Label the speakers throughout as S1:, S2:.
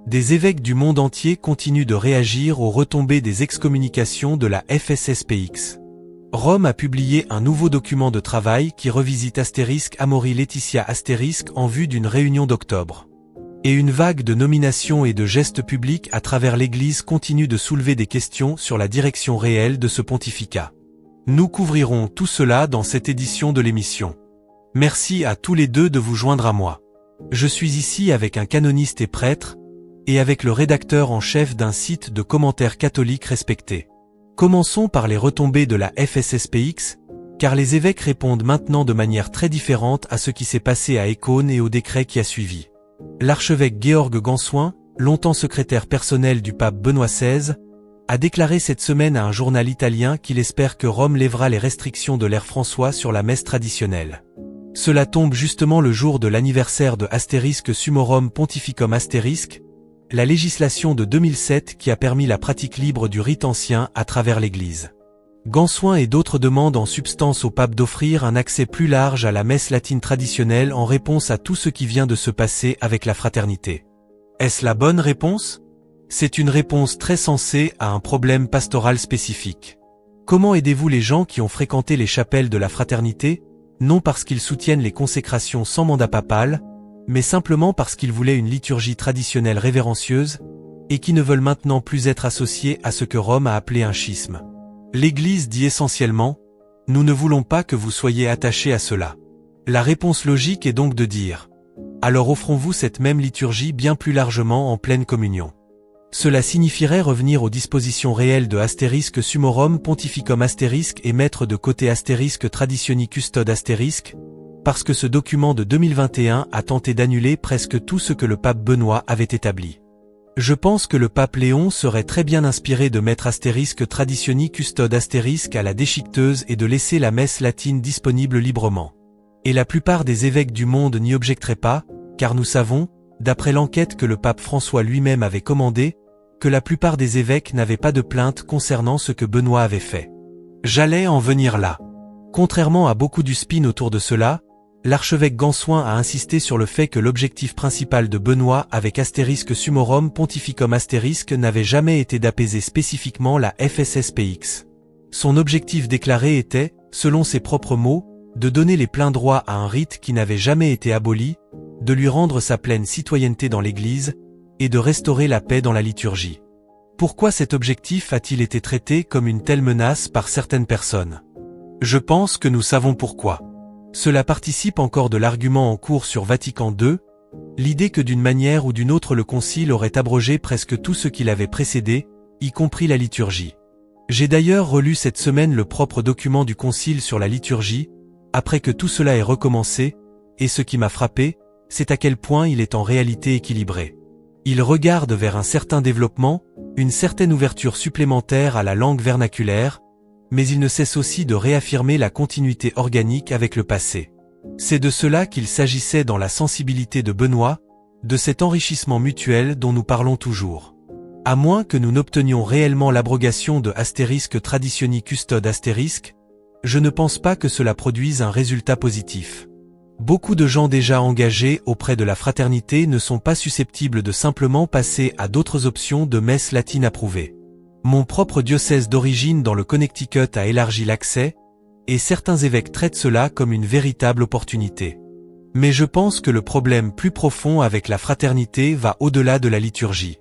S1: Des évêques du monde entier continuent de réagir aux retombées des excommunications de la FSSPX. Rome a publié un nouveau document de travail qui revisite Amoris Laetitia en vue d'une réunion d'octobre. Et une vague de nominations et de gestes publics à travers l'Église continue de soulever des questions sur la direction réelle de ce pontificat. Nous couvrirons tout cela dans cette édition de l'émission. Merci à tous les deux de vous joindre à moi. Je suis ici avec un canoniste et prêtre, et avec le rédacteur en chef d'un site de commentaires catholiques respecté. Commençons par les retombées de la FSSPX, car les évêques répondent maintenant de manière très différente à ce qui s'est passé à Écône et au décret qui a suivi. L'archevêque Georges Gansoin, longtemps secrétaire personnel du pape Benoît XVI, a déclaré cette semaine à un journal italien qu'il espère que Rome lèvera les restrictions de l'ère François sur la messe traditionnelle. Cela tombe justement le jour de l'anniversaire de Summorum Pontificum la législation de 2007 qui a permis la pratique libre du rite ancien à travers l'Église. Gansoin et d'autres demandent en substance au pape d'offrir un accès plus large à la messe latine traditionnelle en réponse à tout ce qui vient de se passer avec la fraternité. Est-ce la bonne réponse? C'est une réponse très sensée à un problème pastoral spécifique. Comment aidez-vous les gens qui ont fréquenté les chapelles de la fraternité, non parce qu'ils soutiennent les consécrations sans mandat papal, mais simplement parce qu'ils voulaient une liturgie traditionnelle révérencieuse, et qui ne veulent maintenant plus être associés à ce que Rome a appelé un schisme. L'Église dit essentiellement, « Nous ne voulons pas que vous soyez attachés à cela ». La réponse logique est donc de dire, « Alors offrons-vous cette même liturgie bien plus largement en pleine communion ». Cela signifierait revenir aux dispositions réelles de Summorum Pontificum et mettre de côté Traditioni Custode parce que ce document de 2021 a tenté d'annuler presque tout ce que le pape Benoît avait établi. Je pense que le pape Léon serait très bien inspiré de mettre Traditioni Custode à la déchiqueteuse et de laisser la messe latine disponible librement. Et la plupart des évêques du monde n'y objecteraient pas, car nous savons, d'après l'enquête que le pape François lui-même avait commandée, que la plupart des évêques n'avaient pas de plainte concernant ce que Benoît avait fait. J'allais en venir là. Contrairement à beaucoup du spin autour de cela, l'archevêque Gansoin a insisté sur le fait que l'objectif principal de Benoît avec Summorum Pontificum n'avait jamais été d'apaiser spécifiquement la FSSPX. Son objectif déclaré était, selon ses propres mots, de donner les pleins droits à un rite qui n'avait jamais été aboli, de lui rendre sa pleine citoyenneté dans l'Église, et de restaurer la paix dans la liturgie. Pourquoi cet objectif a-t-il été traité comme une telle menace par certaines personnes? Je pense que nous savons pourquoi. Cela participe encore de l'argument en cours sur Vatican II, l'idée que d'une manière ou d'une autre le Concile aurait abrogé presque tout ce qui l'avait précédé, y compris la liturgie. J'ai d'ailleurs relu cette semaine le propre document du Concile sur la liturgie, après que tout cela ait recommencé, et ce qui m'a frappé, c'est à quel point il est en réalité équilibré. Il regarde vers un certain développement, une certaine ouverture supplémentaire à la langue vernaculaire, mais il ne cesse aussi de réaffirmer la continuité organique avec le passé. C'est de cela qu'il s'agissait dans la sensibilité de Benoît, de cet enrichissement mutuel dont nous parlons toujours. À moins que nous n'obtenions réellement l'abrogation de Traditioni Custode je ne pense pas que cela produise un résultat positif. Beaucoup de gens déjà engagés auprès de la fraternité ne sont pas susceptibles de simplement passer à d'autres options de messe latine approuvée. Mon propre diocèse d'origine dans le Connecticut a élargi l'accès, et certains évêques traitent cela comme une véritable opportunité. Mais je pense que le problème plus profond avec la fraternité va au-delà de la liturgie.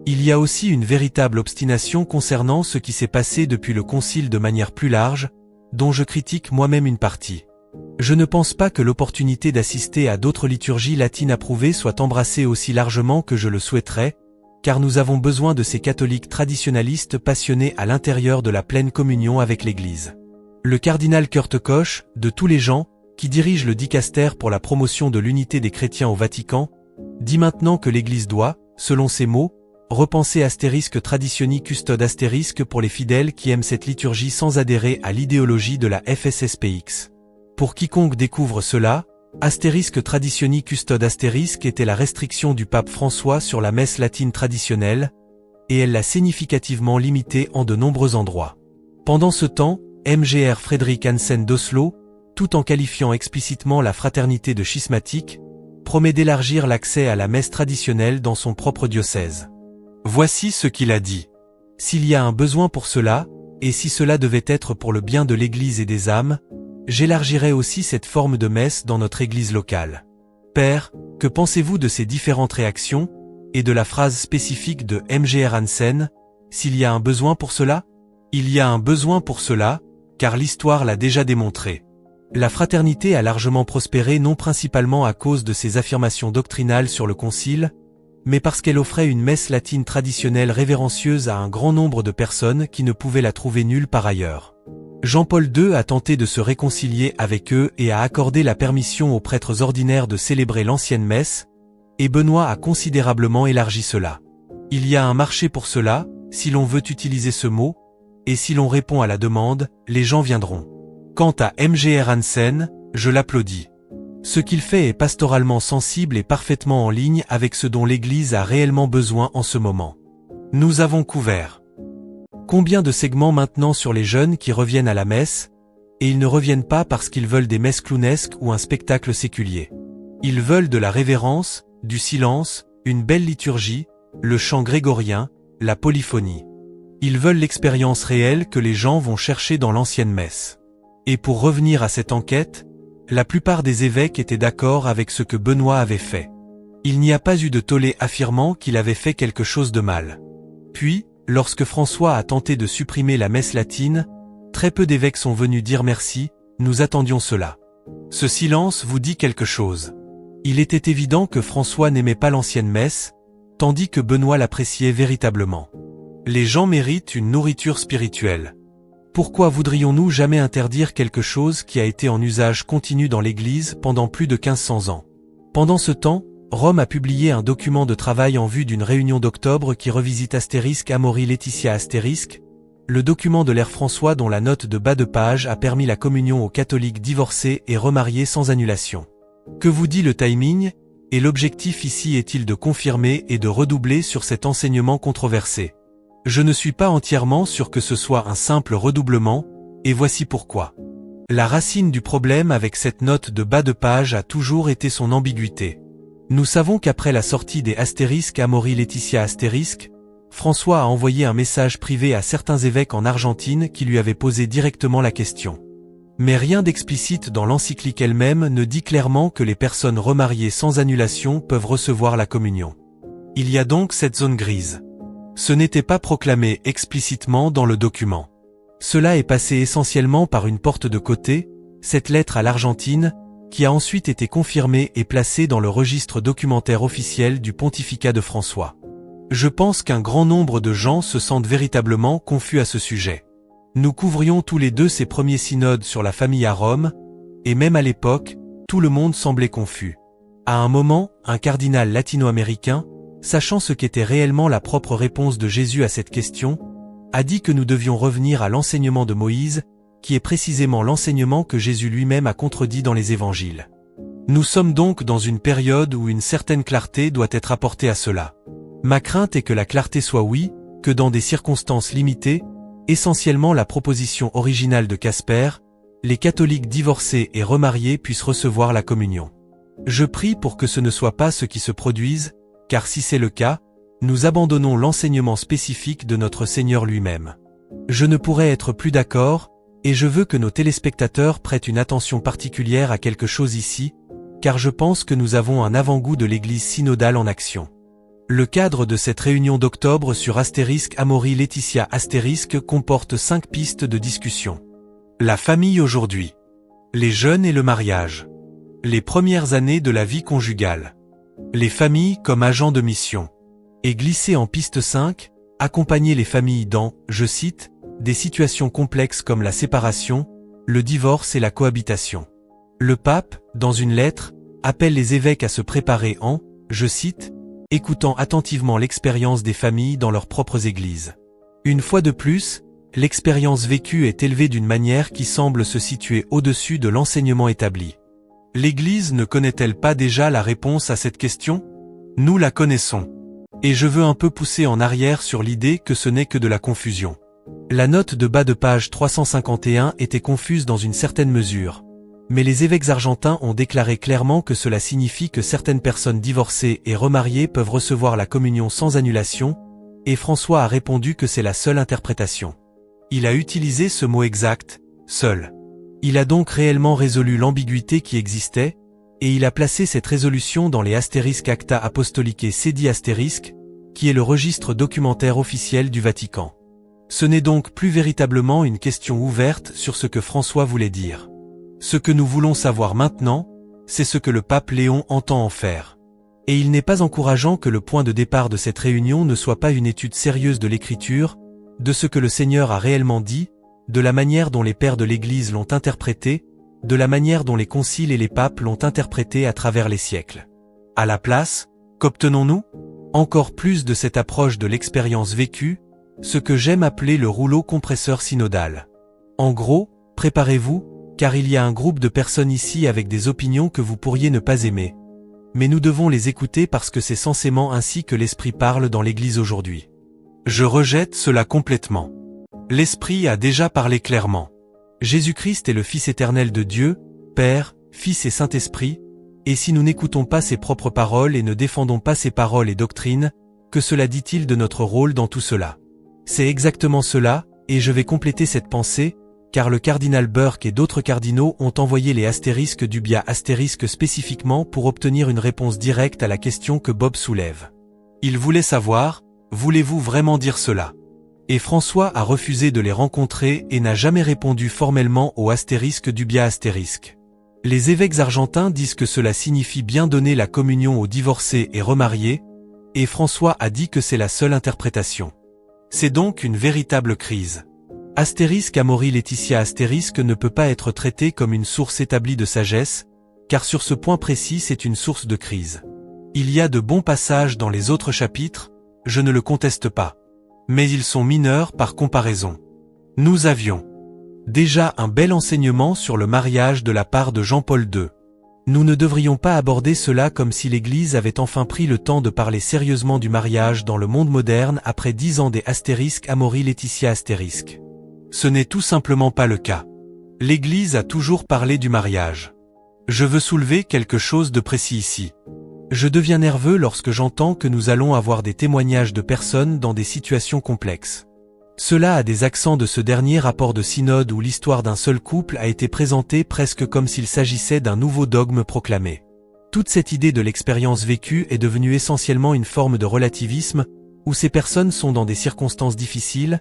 S1: Il y a aussi une véritable obstination concernant ce qui s'est passé depuis le Concile de manière plus large, dont je critique moi-même une partie. Je ne pense pas que l'opportunité d'assister à d'autres liturgies latines approuvées soit embrassée aussi largement que je le souhaiterais, car nous avons besoin de ces catholiques traditionalistes passionnés à l'intérieur de la pleine communion avec l'Église. Le cardinal Kurt Koch, de tous les gens, qui dirige le dicaster pour la promotion de l'unité des chrétiens au Vatican, dit maintenant que l'Église doit, selon ses mots, repenser Traditioni Custode pour les fidèles qui aiment cette liturgie sans adhérer à l'idéologie de la FSSPX. Pour quiconque découvre cela, Traditioni Custode était la restriction du pape François sur la messe latine traditionnelle, et elle l'a significativement limitée en de nombreux endroits. Pendant ce temps, Mgr Frédéric Hansen d'Oslo, tout en qualifiant explicitement la fraternité de schismatique, promet d'élargir l'accès à la messe traditionnelle dans son propre diocèse. Voici ce qu'il a dit. S'il y a un besoin pour cela, et si cela devait être pour le bien de l'Église et des âmes, j'élargirai aussi cette forme de messe dans notre Église locale. Père, que pensez-vous de ces différentes réactions, et de la phrase spécifique de Mgr Hansen, s'il y a un besoin pour cela? Il y a un besoin pour cela, car l'histoire l'a déjà démontré. La fraternité a largement prospéré non principalement à cause de ses affirmations doctrinales sur le Concile, mais parce qu'elle offrait une messe latine traditionnelle révérencieuse à un grand nombre de personnes qui ne pouvaient la trouver nulle part ailleurs. Jean-Paul II a tenté de se réconcilier avec eux et a accordé la permission aux prêtres ordinaires de célébrer l'ancienne messe, et Benoît a considérablement élargi cela. Il y a un marché pour cela, si l'on veut utiliser ce mot, et si l'on répond à la demande, les gens viendront. Quant à Mgr Hansen, je l'applaudis. Ce qu'il fait est pastoralement sensible et parfaitement en ligne avec ce dont l'Église a réellement besoin en ce moment. Nous avons couvert combien de segments maintenant sur les jeunes qui reviennent à la messe, et ils ne reviennent pas parce qu'ils veulent des messes clownesques ou un spectacle séculier. Ils veulent de la révérence, du silence, une belle liturgie, le chant grégorien, la polyphonie. Ils veulent l'expérience réelle que les gens vont chercher dans l'ancienne messe. Et pour revenir à cette enquête, la plupart des évêques étaient d'accord avec ce que Benoît avait fait. Il n'y a pas eu de tollé affirmant qu'il avait fait quelque chose de mal. Puis, lorsque François a tenté de supprimer la messe latine, très peu d'évêques sont venus dire merci, nous attendions cela. Ce silence vous dit quelque chose. Il était évident que François n'aimait pas l'ancienne messe, tandis que Benoît l'appréciait véritablement. Les gens méritent une nourriture spirituelle. Pourquoi voudrions-nous jamais interdire quelque chose qui a été en usage continu dans l'Église pendant plus de 1500 ans? Pendant ce temps, Rome a publié un document de travail en vue d'une réunion d'octobre qui revisite Amoris Laetitia *, le document de l'ère François dont la note de bas de page a permis la communion aux catholiques divorcés et remariés sans annulation. Que vous dit le timing, et l'objectif ici est-il de confirmer et de redoubler sur cet enseignement controversé? Je ne suis pas entièrement sûr que ce soit un simple redoublement, et voici pourquoi. La racine du problème avec cette note de bas de page a toujours été son ambiguïté. Nous savons qu'après la sortie des Amoris Laetitia *, François a envoyé un message privé à certains évêques en Argentine qui lui avaient posé directement la question. Mais rien d'explicite dans l'encyclique elle-même ne dit clairement que les personnes remariées sans annulation peuvent recevoir la communion. Il y a donc cette zone grise. Ce n'était pas proclamé explicitement dans le document. Cela est passé essentiellement par une porte de côté, cette lettre à l'Argentine, qui a ensuite été confirmée et placée dans le registre documentaire officiel du pontificat de François. Je pense qu'un grand nombre de gens se sentent véritablement confus à ce sujet. Nous couvrions tous les deux ces premiers synodes sur la famille à Rome, et même à l'époque, tout le monde semblait confus. À un moment, un cardinal latino-américain, sachant ce qu'était réellement la propre réponse de Jésus à cette question, a dit que nous devions revenir à l'enseignement de Moïse, qui est précisément l'enseignement que Jésus lui-même a contredit dans les évangiles. Nous sommes donc dans une période où une certaine clarté doit être apportée à cela. Ma crainte est que la clarté soit oui, que dans des circonstances limitées, essentiellement la proposition originale de Casper, les catholiques divorcés et remariés puissent recevoir la communion. Je prie pour que ce ne soit pas ce qui se produise, car si c'est le cas, nous abandonnons l'enseignement spécifique de notre Seigneur lui-même. Je ne pourrais être plus d'accord, et je veux que nos téléspectateurs prêtent une attention particulière à quelque chose ici, car je pense que nous avons un avant-goût de l'Église synodale en action. Le cadre de cette réunion d'octobre sur Amoris Laetitia * comporte 5 pistes de discussion. La famille aujourd'hui. Les jeunes et le mariage. Les premières années de la vie conjugale. Les familles comme agents de mission. Et glisser en piste 5, accompagner les familles dans, je cite, des situations complexes comme la séparation, le divorce et la cohabitation. Le pape, dans une lettre, appelle les évêques à se préparer en, je cite, écoutant attentivement l'expérience des familles dans leurs propres églises. Une fois de plus, l'expérience vécue est élevée d'une manière qui semble se situer au-dessus de l'enseignement établi. L'Église ne connaît-elle pas déjà la réponse à cette question? Nous la connaissons. Et je veux un peu pousser en arrière sur l'idée que ce n'est que de la confusion. La note de bas de page 351 était confuse dans une certaine mesure. mais les évêques argentins ont déclaré clairement que cela signifie que certaines personnes divorcées et remariées peuvent recevoir la communion sans annulation, et François a répondu que c'est la seule interprétation. Il a utilisé ce mot exact, « seul ». Il a donc réellement résolu l'ambiguïté qui existait, et il a placé cette résolution dans les Acta Apostolicae Sedi *, qui est le registre documentaire officiel du Vatican. Ce n'est donc plus véritablement une question ouverte sur ce que François voulait dire. Ce que nous voulons savoir maintenant, c'est ce que le pape Léon entend en faire. Et il n'est pas encourageant que le point de départ de cette réunion ne soit pas une étude sérieuse de l'Écriture, de ce que le Seigneur a réellement dit, de la manière dont les pères de l'Église l'ont interprété, de la manière dont les conciles et les papes l'ont interprété à travers les siècles. À la place, qu'obtenons-nous? Encore plus de cette approche de l'expérience vécue, ce que j'aime appeler le rouleau compresseur synodal. En gros, préparez-vous, car il y a un groupe de personnes ici avec des opinions que vous pourriez ne pas aimer. Mais nous devons les écouter parce que c'est censément ainsi que l'Esprit parle dans l'Église aujourd'hui. Je rejette cela complètement. L'Esprit a déjà parlé clairement. Jésus-Christ est le Fils éternel de Dieu, Père, Fils et Saint-Esprit, et si nous n'écoutons pas ses propres paroles et ne défendons pas ses paroles et doctrines, que cela dit-il de notre rôle dans tout cela? C'est exactement cela, et je vais compléter cette pensée, car le cardinal Burke et d'autres cardinaux ont envoyé les astérisques du Bia astérisque spécifiquement pour obtenir une réponse directe à la question que Bob soulève. Il voulait savoir, voulez-vous vraiment dire cela? Et François a refusé de les rencontrer et n'a jamais répondu formellement au astérisque du Bia astérisque. Les évêques argentins disent que cela signifie bien donner la communion aux divorcés et remariés, et François a dit que c'est la seule interprétation. C'est donc une véritable crise. Astérisque Amori Laetitia astérisque ne peut pas être traité comme une source établie de sagesse, car sur ce point précis c'est une source de crise. Il y a de bons passages dans les autres chapitres, je ne le conteste pas. Mais ils sont mineurs par comparaison. Nous avions déjà un bel enseignement sur le mariage de la part de Jean-Paul II. Nous ne devrions pas aborder cela comme si l'Église avait enfin pris le temps de parler sérieusement du mariage dans le monde moderne après 10 ans des astérisques Amori Laetitia astérisque. Ce n'est tout simplement pas le cas. L'Église a toujours parlé du mariage. Je veux soulever quelque chose de précis ici. Je deviens nerveux lorsque j'entends que nous allons avoir des témoignages de personnes dans des situations complexes. Cela a des accents de ce dernier rapport de synode où l'histoire d'un seul couple a été présentée presque comme s'il s'agissait d'un nouveau dogme proclamé. Toute cette idée de l'expérience vécue est devenue essentiellement une forme de relativisme, où ces personnes sont dans des circonstances difficiles,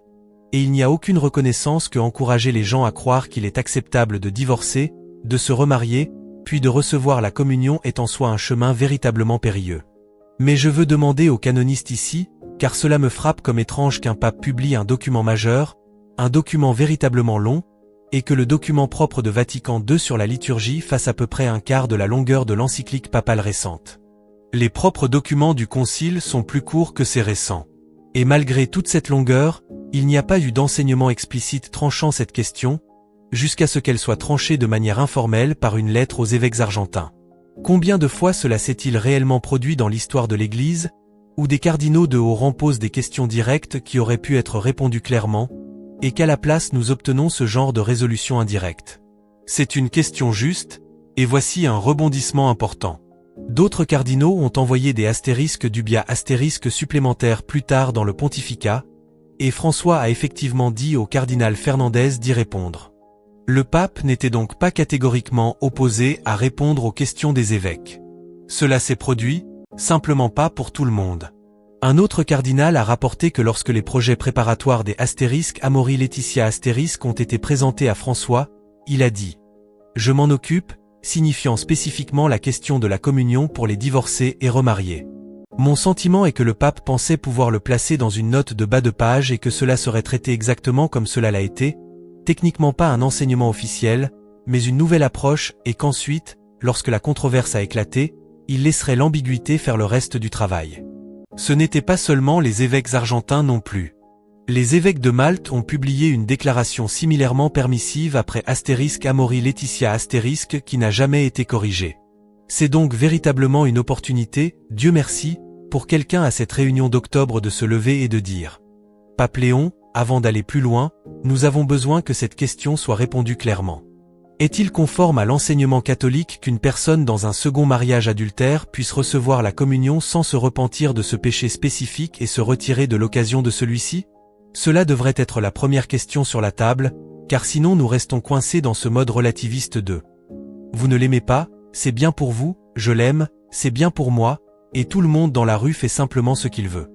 S1: et il n'y a aucune reconnaissance que encourager les gens à croire qu'il est acceptable de divorcer, de se remarier, puis de recevoir la communion est en soi un chemin véritablement périlleux. Mais je veux demander aux canonistes ici, car cela me frappe comme étrange qu'un pape publie un document majeur, un document véritablement long, et que le document propre de Vatican II sur la liturgie fasse à peu près un quart de la longueur de l'encyclique papale récente. Les propres documents du Concile sont plus courts que ces récents. Et malgré toute cette longueur, il n'y a pas eu d'enseignement explicite tranchant cette question, jusqu'à ce qu'elle soit tranchée de manière informelle par une lettre aux évêques argentins. Combien de fois cela s'est-il réellement produit dans l'histoire de l'Église, où des cardinaux de haut rang posent des questions directes qui auraient pu être répondues clairement, et qu'à la place nous obtenons ce genre de résolution indirecte? C'est une question juste, et voici un rebondissement important. D'autres cardinaux ont envoyé des astérisques du Bia astérisques supplémentaires plus tard dans le pontificat, et François a effectivement dit au cardinal Fernandez d'y répondre. Le pape n'était donc pas catégoriquement opposé à répondre aux questions des évêques. Cela s'est produit, simplement pas pour tout le monde. Un autre cardinal a rapporté que lorsque les projets préparatoires des astérisques Amori Laetitia astérisques ont été présentés à François, il a dit « Je m'en occupe », signifiant spécifiquement la question de la communion pour les divorcés et remariés. Mon sentiment est que le pape pensait pouvoir le placer dans une note de bas de page et que cela serait traité exactement comme cela l'a été, techniquement pas un enseignement officiel, mais une nouvelle approche et qu'ensuite, lorsque la controverse a éclaté, il laisserait l'ambiguïté faire le reste du travail. Ce n'étaient pas seulement les évêques argentins non plus. Les évêques de Malte ont publié une déclaration similairement permissive après astérisque Amori Laetitia astérisque qui n'a jamais été corrigée. C'est donc véritablement une opportunité, Dieu merci, pour quelqu'un à cette réunion d'octobre de se lever et de dire « Pape Léon, avant d'aller plus loin, nous avons besoin que cette question soit répondue clairement. » Est-il conforme à l'enseignement catholique qu'une personne dans un second mariage adultère puisse recevoir la communion sans se repentir de ce péché spécifique et se retirer de l'occasion de celui-ci? Cela devrait être la première question sur la table, car sinon nous restons coincés dans ce mode relativiste de « Vous ne l'aimez pas, c'est bien pour vous, je l'aime, c'est bien pour moi, et tout le monde dans la rue fait simplement ce qu'il veut. »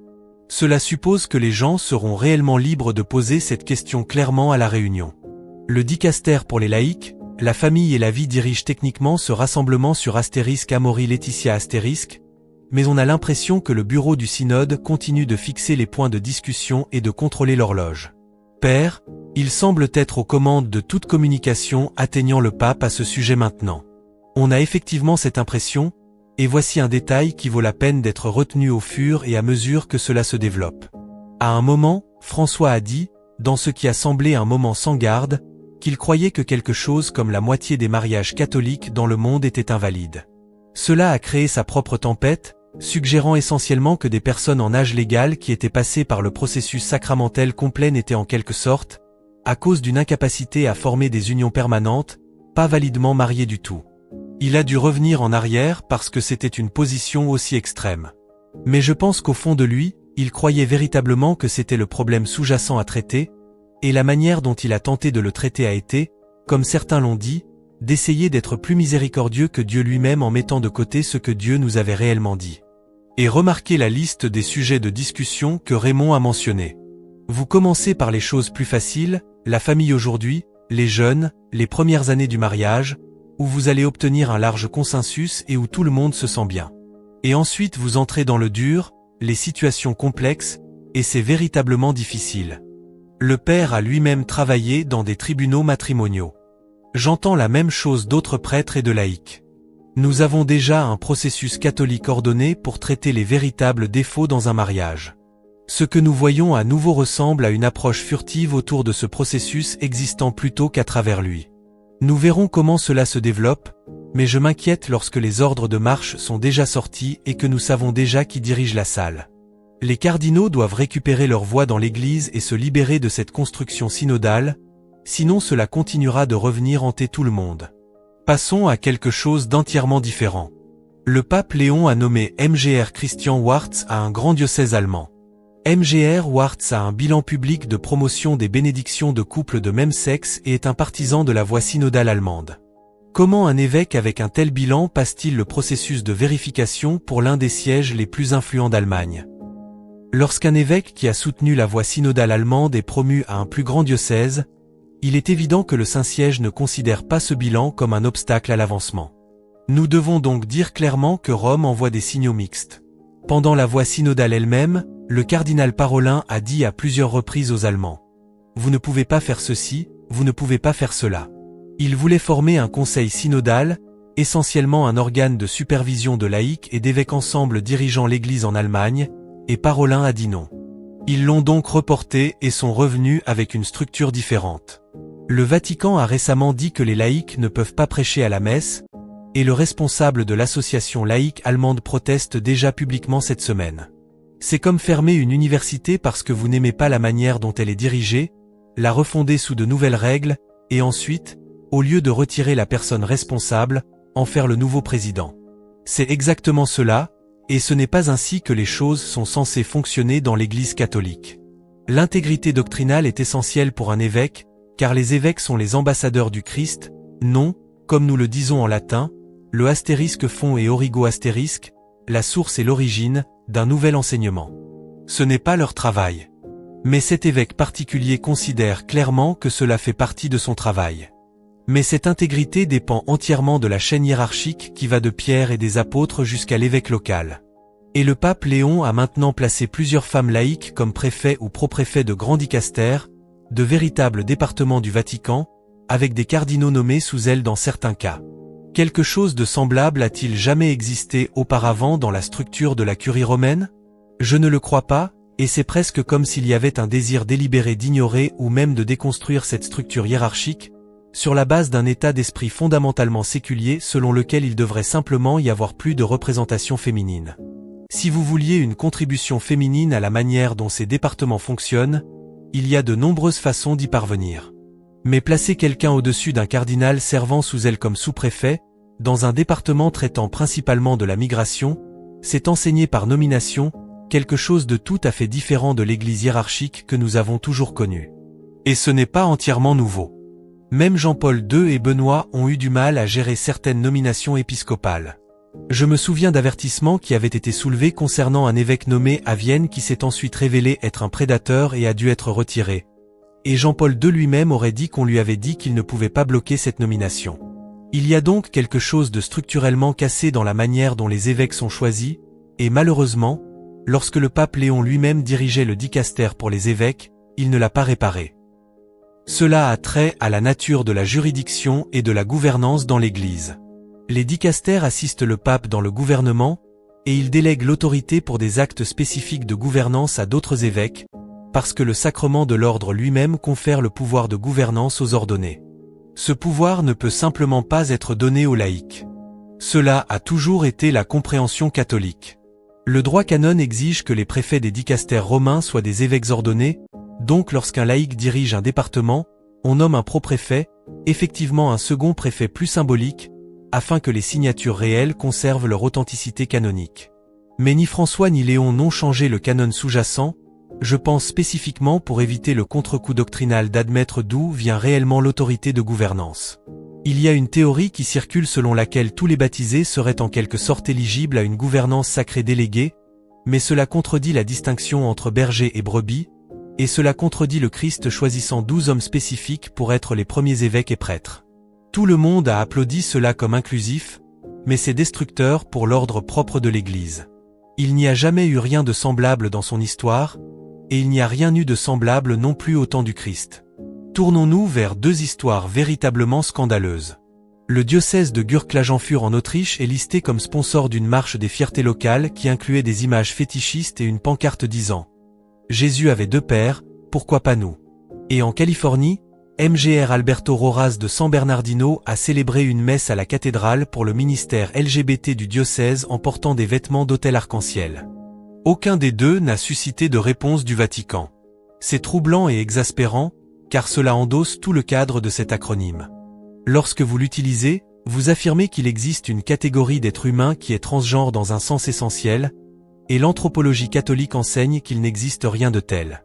S1: Cela suppose que les gens seront réellement libres de poser cette question clairement à la réunion. Le dicaster pour les laïcs, la famille et la vie dirige techniquement ce rassemblement sur Amoris Laetitia *, mais on a l'impression que le bureau du synode continue de fixer les points de discussion et de contrôler l'horloge. Père, il semble être aux commandes de toute communication atteignant le pape à ce sujet maintenant. On a effectivement cette impression, et voici un détail qui vaut la peine d'être retenu au fur et à mesure que cela se développe. À un moment, François a dit, dans ce qui a semblé un moment sans garde, qu'il croyait que quelque chose comme la moitié des mariages catholiques dans le monde était invalide. Cela a créé sa propre tempête, suggérant essentiellement que des personnes en âge légal qui étaient passées par le processus sacramentel complet n'étaient en quelque sorte, à cause d'une incapacité à former des unions permanentes, pas validement mariées du tout. Il a dû revenir en arrière parce que c'était une position aussi extrême. Mais je pense qu'au fond de lui, il croyait véritablement que c'était le problème sous-jacent à traiter, et la manière dont il a tenté de le traiter a été, comme certains l'ont dit, d'essayer d'être plus miséricordieux que Dieu lui-même en mettant de côté ce que Dieu nous avait réellement dit. Et remarquez la liste des sujets de discussion que Raymond a mentionnés. Vous commencez par les choses plus faciles, la famille aujourd'hui, les jeunes, les premières années du mariage, où vous allez obtenir un large consensus et où tout le monde se sent bien. Et ensuite vous entrez dans le dur, les situations complexes, et c'est véritablement difficile. Le père a lui-même travaillé dans des tribunaux matrimoniaux. J'entends la même chose d'autres prêtres et de laïcs. Nous avons déjà un processus catholique ordonné pour traiter les véritables défauts dans un mariage. Ce que nous voyons à nouveau ressemble à une approche furtive autour de ce processus existant plutôt qu'à travers lui. Nous verrons comment cela se développe, mais je m'inquiète lorsque les ordres de marche sont déjà sortis et que nous savons déjà qui dirige la salle. Les cardinaux doivent récupérer leur voix dans l'Église et se libérer de cette construction synodale, sinon cela continuera de revenir hanter tout le monde. Passons à quelque chose d'entièrement différent. Le pape Léon a nommé Mgr Christian Wartz à un grand diocèse allemand. Mgr Wartz a un bilan public de promotion des bénédictions de couples de même sexe et est un partisan de la voie synodale allemande. Comment un évêque avec un tel bilan passe-t-il le processus de vérification pour l'un des sièges les plus influents d'Allemagne? Lorsqu'un évêque qui a soutenu la voie synodale allemande est promu à un plus grand diocèse, il est évident que le Saint-Siège ne considère pas ce bilan comme un obstacle à l'avancement. Nous devons donc dire clairement que Rome envoie des signaux mixtes. Pendant la voie synodale elle-même, le cardinal Parolin a dit à plusieurs reprises aux Allemands « Vous ne pouvez pas faire ceci, vous ne pouvez pas faire cela ». Il voulait former un conseil synodal, essentiellement un organe de supervision de laïcs et d'évêques ensemble dirigeant l'Église en Allemagne, et Parolin a dit non. Ils l'ont donc reporté et sont revenus avec une structure différente. Le Vatican a récemment dit que les laïcs ne peuvent pas prêcher à la messe, et le responsable de l'association laïque allemande proteste déjà publiquement cette semaine. C'est comme fermer une université parce que vous n'aimez pas la manière dont elle est dirigée, la refonder sous de nouvelles règles, et ensuite, au lieu de retirer la personne responsable, en faire le nouveau président. C'est exactement cela, et ce n'est pas ainsi que les choses sont censées fonctionner dans l'Église catholique. L'intégrité doctrinale est essentielle pour un évêque, car les évêques sont les ambassadeurs du Christ, non, comme nous le disons en latin, le astérisque fond et origo astérisque, la source et l'origine, d'un nouvel enseignement. Ce n'est pas leur travail. Mais cet évêque particulier considère clairement que cela fait partie de son travail. Mais cette intégrité dépend entièrement de la chaîne hiérarchique qui va de Pierre et des apôtres jusqu'à l'évêque local. Et le pape Léon a maintenant placé plusieurs femmes laïques comme préfets ou propréfets de grands dicastères, de véritables départements du Vatican, avec des cardinaux nommés sous elles dans certains cas. Quelque chose de semblable a-t-il jamais existé auparavant dans la structure de la curie romaine? Je ne le crois pas, et c'est presque comme s'il y avait un désir délibéré d'ignorer ou même de déconstruire cette structure hiérarchique, sur la base d'un état d'esprit fondamentalement séculier selon lequel il devrait simplement y avoir plus de représentation féminine. Si vous vouliez une contribution féminine à la manière dont ces départements fonctionnent, il y a de nombreuses façons d'y parvenir. Mais placer quelqu'un au-dessus d'un cardinal servant sous elle comme sous-préfet, dans un département traitant principalement de la migration, c'est enseigner par nomination, quelque chose de tout à fait différent de l'Église hiérarchique que nous avons toujours connue. Et ce n'est pas entièrement nouveau. Même Jean-Paul II et Benoît ont eu du mal à gérer certaines nominations épiscopales. Je me souviens d'avertissements qui avaient été soulevés concernant un évêque nommé à Vienne qui s'est ensuite révélé être un prédateur et a dû être retiré. Et Jean-Paul II lui-même aurait dit qu'on lui avait dit qu'il ne pouvait pas bloquer cette nomination. Il y a donc quelque chose de structurellement cassé dans la manière dont les évêques sont choisis, et malheureusement, lorsque le pape Léon lui-même dirigeait le dicaster pour les évêques, il ne l'a pas réparé. Cela a trait à la nature de la juridiction et de la gouvernance dans l'Église. Les dicastères assistent le pape dans le gouvernement, et ils délèguent l'autorité pour des actes spécifiques de gouvernance à d'autres évêques, parce que le sacrement de l'ordre lui-même confère le pouvoir de gouvernance aux ordonnés. Ce pouvoir ne peut simplement pas être donné aux laïcs. Cela a toujours été la compréhension catholique. Le droit canon exige que les préfets des dicastères romains soient des évêques ordonnés, donc lorsqu'un laïc dirige un département, on nomme un propréfet, effectivement un second préfet plus symbolique, afin que les signatures réelles conservent leur authenticité canonique. Mais ni François ni Léon n'ont changé le canon sous-jacent, je pense spécifiquement pour éviter le contre-coup doctrinal d'admettre d'où vient réellement l'autorité de gouvernance. Il y a une théorie qui circule selon laquelle tous les baptisés seraient en quelque sorte éligibles à une gouvernance sacrée déléguée, mais cela contredit la distinction entre berger et brebis, et cela contredit le Christ choisissant 12 hommes spécifiques pour être les premiers évêques et prêtres. Tout le monde a applaudi cela comme inclusif, mais c'est destructeur pour l'ordre propre de l'Église. Il n'y a jamais eu rien de semblable dans son histoire, et il n'y a rien eu de semblable non plus au temps du Christ. Tournons-nous vers deux histoires véritablement scandaleuses. Le diocèse de Gurk-Klagenfurt en Autriche est listé comme sponsor d'une marche des fiertés locales qui incluait des images fétichistes et une pancarte disant « Jésus avait deux pères, pourquoi pas nous ?» Et en Californie, Mgr Alberto Roras de San Bernardino a célébré une messe à la cathédrale pour le ministère LGBT du diocèse en portant des vêtements d'autel arc-en-ciel. Aucun des deux n'a suscité de réponse du Vatican. C'est troublant et exaspérant, car cela endosse tout le cadre de cet acronyme. Lorsque vous l'utilisez, vous affirmez qu'il existe une catégorie d'êtres humains qui est transgenre dans un sens essentiel, et l'anthropologie catholique enseigne qu'il n'existe rien de tel.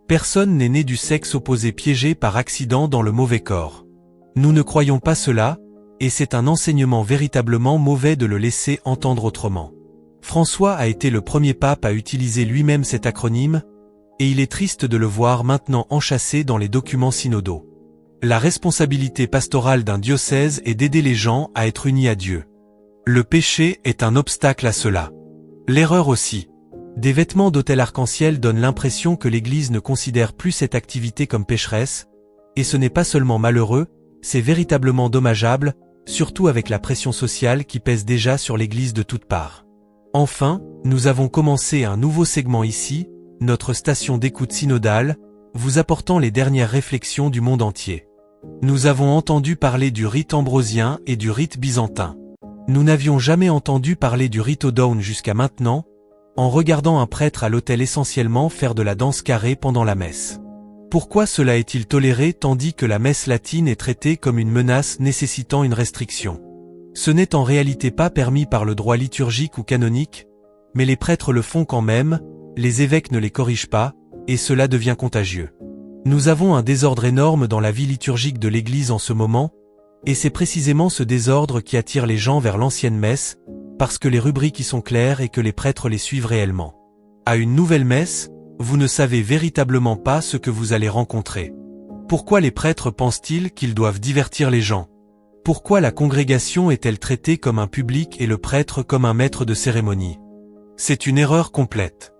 S1: Personne n'est né du sexe opposé piégé par accident dans le mauvais corps. Nous ne croyons pas cela, et c'est un enseignement véritablement mauvais de le laisser entendre autrement. François a été le premier pape à utiliser lui-même cet acronyme, et il est triste de le voir maintenant enchâssé dans les documents synodaux. La responsabilité pastorale d'un diocèse est d'aider les gens à être unis à Dieu. Le péché est un obstacle à cela. L'erreur aussi. Des vêtements d'autel arc-en-ciel donnent l'impression que l'Église ne considère plus cette activité comme pécheresse, et ce n'est pas seulement malheureux, c'est véritablement dommageable, surtout avec la pression sociale qui pèse déjà sur l'Église de toutes parts. Enfin, nous avons commencé un nouveau segment ici, notre station d'écoute synodale, vous apportant les dernières réflexions du monde entier. Nous avons entendu parler du rite ambrosien et du rite byzantin. Nous n'avions jamais entendu parler du rite Odown jusqu'à maintenant, en regardant un prêtre à l'autel essentiellement faire de la danse carrée pendant la messe. Pourquoi cela est-il toléré tandis que la messe latine est traitée comme une menace nécessitant une restriction? Ce n'est en réalité pas permis par le droit liturgique ou canonique, mais les prêtres le font quand même, les évêques ne les corrigent pas, et cela devient contagieux. Nous avons un désordre énorme dans la vie liturgique de l'Église en ce moment, et c'est précisément ce désordre qui attire les gens vers l'ancienne messe, parce que les rubriques y sont claires et que les prêtres les suivent réellement. À une nouvelle messe, vous ne savez véritablement pas ce que vous allez rencontrer. Pourquoi les prêtres pensent-ils qu'ils doivent divertir les gens? Pourquoi la congrégation est-elle traitée comme un public et le prêtre comme un maître de cérémonie? C'est une erreur complète.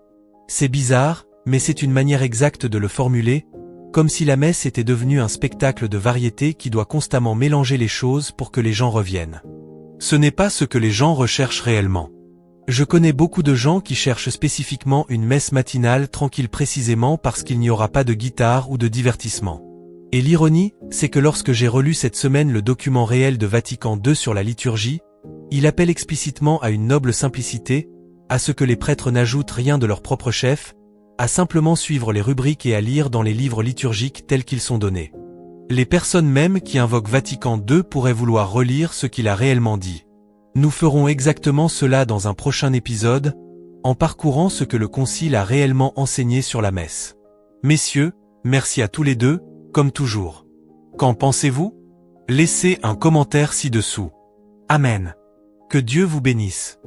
S1: C'est bizarre, mais c'est une manière exacte de le formuler, comme si la messe était devenue un spectacle de variété qui doit constamment mélanger les choses pour que les gens reviennent. Ce n'est pas ce que les gens recherchent réellement. Je connais beaucoup de gens qui cherchent spécifiquement une messe matinale tranquille précisément parce qu'il n'y aura pas de guitare ou de divertissement. Et l'ironie, c'est que lorsque j'ai relu cette semaine le document réel de Vatican II sur la liturgie, il appelle explicitement à une noble simplicité, à ce que les prêtres n'ajoutent rien de leur propre chef, à simplement suivre les rubriques et à lire dans les livres liturgiques tels qu'ils sont donnés. Les personnes même qui invoquent Vatican II pourraient vouloir relire ce qu'il a réellement dit. Nous ferons exactement cela dans un prochain épisode, en parcourant ce que le Concile a réellement enseigné sur la messe. Messieurs, merci à tous les deux, comme toujours. Qu'en pensez-vous? Laissez un commentaire ci-dessous. Amen. Que Dieu vous bénisse.